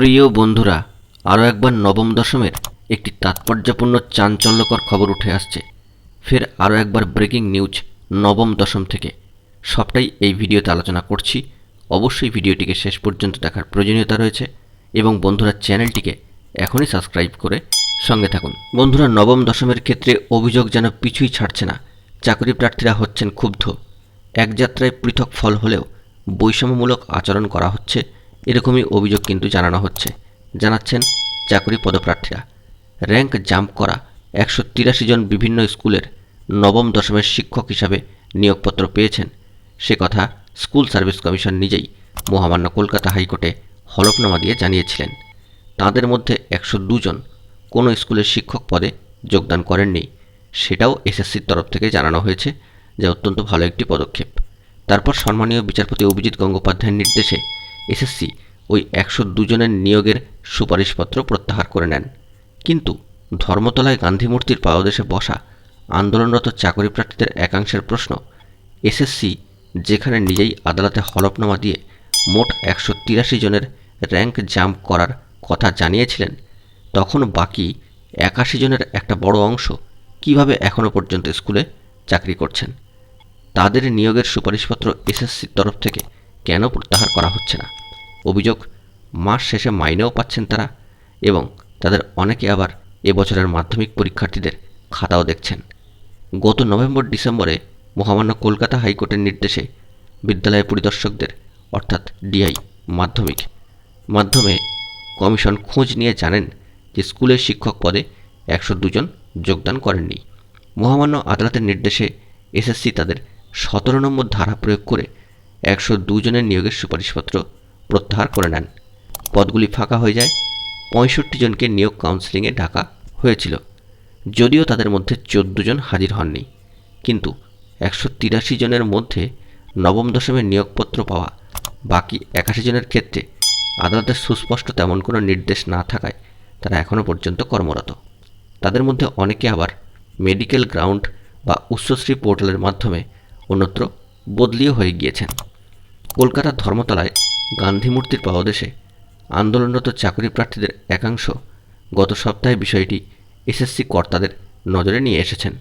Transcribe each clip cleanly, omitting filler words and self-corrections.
প্রিয় বন্ধুরা, আরও একবার নবম দশমের একটি তাৎপর্যপূর্ণ চাঞ্চল্যকর খবর উঠে আসছে। ফের আরও একবার ব্রেকিং নিউজ নবম দশম থেকে। সবটাই এই ভিডিওতে আলোচনা করছি। অবশ্যই ভিডিওটিকে শেষ পর্যন্ত দেখার প্রয়োজনীয়তা রয়েছে এবং বন্ধুরা চ্যানেলটিকে এখনই সাবস্ক্রাইব করে সঙ্গে থাকুন। বন্ধুরা, নবম দশমের ক্ষেত্রে অভিযোগ যেন পিছুই ছাড়ছে না। চাকরি প্রার্থীরা হচ্ছেন ক্ষুব্ধ। এক যাত্রায় পৃথক ফল হলেও বৈষম্যমূলক আচরণ করা হচ্ছে, এরকমই অভিযোগ কিন্তু জানানো হচ্ছে। জানাচ্ছেন চাকরি পদপ্রার্থীরা। র্যাঙ্ক জাম্প করা 183 জন বিভিন্ন স্কুলের নবম দশমের শিক্ষক হিসাবে নিয়োগপত্র পেয়েছেন, সে কথা স্কুল সার্ভিস কমিশন নিজেই মহামান্য কলকাতা হাইকোর্টে হলফনামা দিয়ে জানিয়েছিলেন। তাদের মধ্যে 102 জন কোনো স্কুলের শিক্ষক পদে যোগদান করেননি, সেটাও এসএসসির তরফ থেকে জানানো হয়েছে, যা অত্যন্ত ভালো একটি পদক্ষেপ। তারপর সম্মানীয় বিচারপতি অভিজিৎ গঙ্গোপাধ্যায়ের নির্দেশে এসএসসি ওই 102 জনের নিয়োগের সুপারিশপত্র প্রত্যাহার করে নেন। কিন্তু ধর্মতলায় গান্ধী মূর্তির পাদদেশে বসা আন্দোলনরত চাকরি প্রার্থীদের একাংশের প্রশ্ন, এসএসসি যেখানে নিজেই আদালতে হলফনামা দিয়ে মোট 183 জনের র্যাঙ্ক জাম্প করার কথা জানিয়েছিলেন, তখন বাকি 81 জনের একটা বড় অংশ কিভাবে এখনও পর্যন্ত স্কুলে চাকরি করছেন? তাদের নিয়োগের সুপারিশপত্র এসএসসির তরফ থেকে কেন প্রত্যাহার করা হচ্ছে না? অভিযোগ, মাস শেষে মাইনেও পাচ্ছেন তারা এবং তাদের অনেকে আবার এবছরের মাধ্যমিক পরীক্ষার্থীদের খাতাও দেখছেন। গত নভেম্বর ডিসেম্বরে মহামান্য কলকাতা হাইকোর্টের নির্দেশে বিদ্যালয় পরিদর্শকদের অর্থাৎ ডিআই মাধ্যমে কমিশন খোঁজ নিয়ে জানেন যে স্কুলের শিক্ষক পদে 102 জন যোগদান করেননি। মহামান্য আদালতের নির্দেশে এসএসসি তাদের 17 নম্বর ধারা প্রয়োগ করে 102 জনের নিয়োগের সুপারিশপত্র প্রত্যাহার করে নেন। পদগুলি ফাঁকা হয়ে যায়। 65 জনকে নিয়োগ কাউন্সেলিংয়ে ডাকা হয়েছিল, যদিও তাদের মধ্যে 14 জন হাজির হননি। কিন্তু 183 জনের মধ্যে নবম দশমের নিয়োগপত্র পাওয়া বাকি 81 জনের ক্ষেত্রে আদালতের সুস্পষ্ট তেমন কোনো নির্দেশ না থাকায় তারা এখনও পর্যন্ত কর্মরত। তাদের মধ্যে অনেকে আবার মেডিকেল গ্রাউন্ড বা উচ্চশ্রী পোর্টালের মাধ্যমে অন্যত্র বদলিও হয়ে গিয়েছেন। কলকাতার ধর্মতলায় গান্ধী মূর্তির পাদদেশে আন্দোলনরত চাকরি প্রার্থীদের একাংশ গত সপ্তাহে বিষয়টি এসএসসি কর্তাদের নজরে নিয়ে এসেছেন।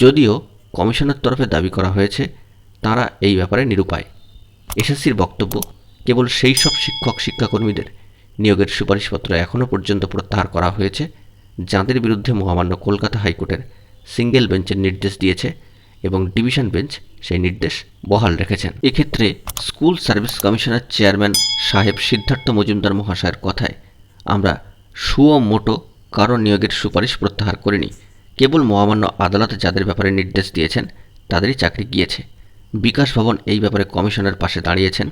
যদিও কমিশনের তরফে দাবি করা হয়েছে তারা এই ব্যাপারে নিরুপায়। এসএসসির বক্তব্য, কেবল সেই সব শিক্ষক শিক্ষাকর্মীদের নিয়োগের সুপারিশপত্র এখনও পর্যন্ত প্রত্যাহার করা হয়েছে যাঁদের বিরুদ্ধে মহামান্য কলকাতা হাইকোর্টের সিঙ্গেল বেঞ্চের নির্দেশ দিয়েছে এবং ডিভিশন বেঞ্চ সেই নির্দেশ বহাল রেখেছেন। এক্ষেত্রে স্কুল সার্ভিস কমিশনের চেয়ারম্যান সাহেব সিদ্ধার্থ মজুমদার মহাশয়ের কথায়, আমরা সুমোটো কারো নিয়োগের সুপারিশ প্রত্যাহার করিনি, কেবল মহামান্য আদালত যাদের ব্যাপারে নির্দেশ দিয়েছেন তাদেরই চাকরি গিয়েছে। বিকাশ ভবন এই ব্যাপারে কমিশনের পাশে দাঁড়িয়েছেন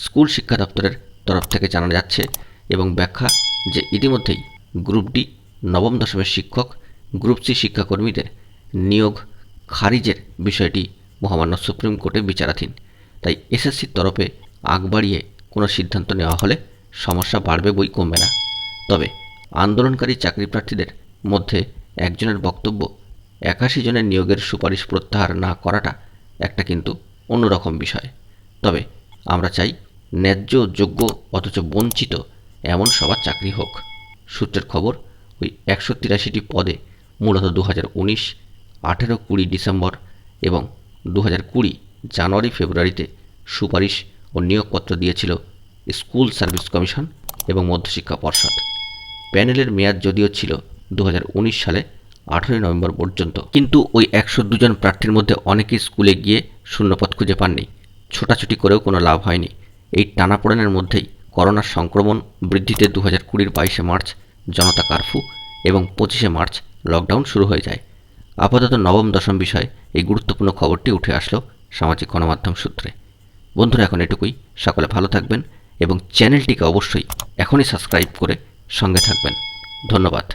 স্কুল শিক্ষা দপ্তরের তরফ থেকে জানা যাচ্ছে এবং ব্যাখ্যা যে ইতিমধ্যেই গ্রুপ ডি নবম দশমের শিক্ষক, গ্রুপ সি শিক্ষাকর্মীদের নিয়োগ খারিজের বিষয়টি মহামান্য সুপ্রিম কোর্টে বিচারাধীন। তাই এসএসসির তরফে আগ বাড়িয়ে কোনো সিদ্ধান্ত নেওয়া হলে সমস্যা বাড়বে বই কমবে না। তবে আন্দোলনকারী চাকরি প্রার্থীদের মধ্যে একজনের বক্তব্য, 81 জনের নিয়োগের সুপারিশ প্রত্যাহার না করাটা একটা কিন্তু অন্যরকম বিষয়। তবে আমরা চাই ন্যায্য, যোগ্য অথচ বঞ্চিত এমন সবার চাকরি হোক। সূত্রের খবর, ওই 183টি পদে মূলত 2019, 18-20 ডিসেম্বর এবং 2020 জানুয়ারি ফেব্রুয়ারিতে সুপারিশ ও নিয়োগপত্র দিয়েছিল স্কুল সার্ভিস কমিশন এবং মধ্যশিক্ষা পর্ষদ। প্যানেলের মেয়াদ যদিও ছিল 2019 সালে 18 নভেম্বর পর্যন্ত, কিন্তু ওই 102 জন প্রার্থীর মধ্যে অনেকেই স্কুলে গিয়ে শূন্যপদ খুঁজে পাননি। ছোটাছুটি করেও কোনো লাভ হয়নি। এই টানাপোড়েনের মধ্যেই করোনার সংক্রমণ বৃদ্ধিতে 2020 22শে মার্চ জনতা কারফিউ এবং 25শে মার্চ লকডাউন শুরু হয়ে যায়। আপাতত নবম দশম বিষয়ে এই গুরুত্বপূর্ণ খবরটি উঠে আসলো সামাজিক গণমাধ্যম সূত্রে। বন্ধুরা, এখন এটুকুই। সকলে ভালো থাকবেন এবং চ্যানেলটিকে অবশ্যই এখনই সাবস্ক্রাইব করে সঙ্গে থাকবেন। ধন্যবাদ।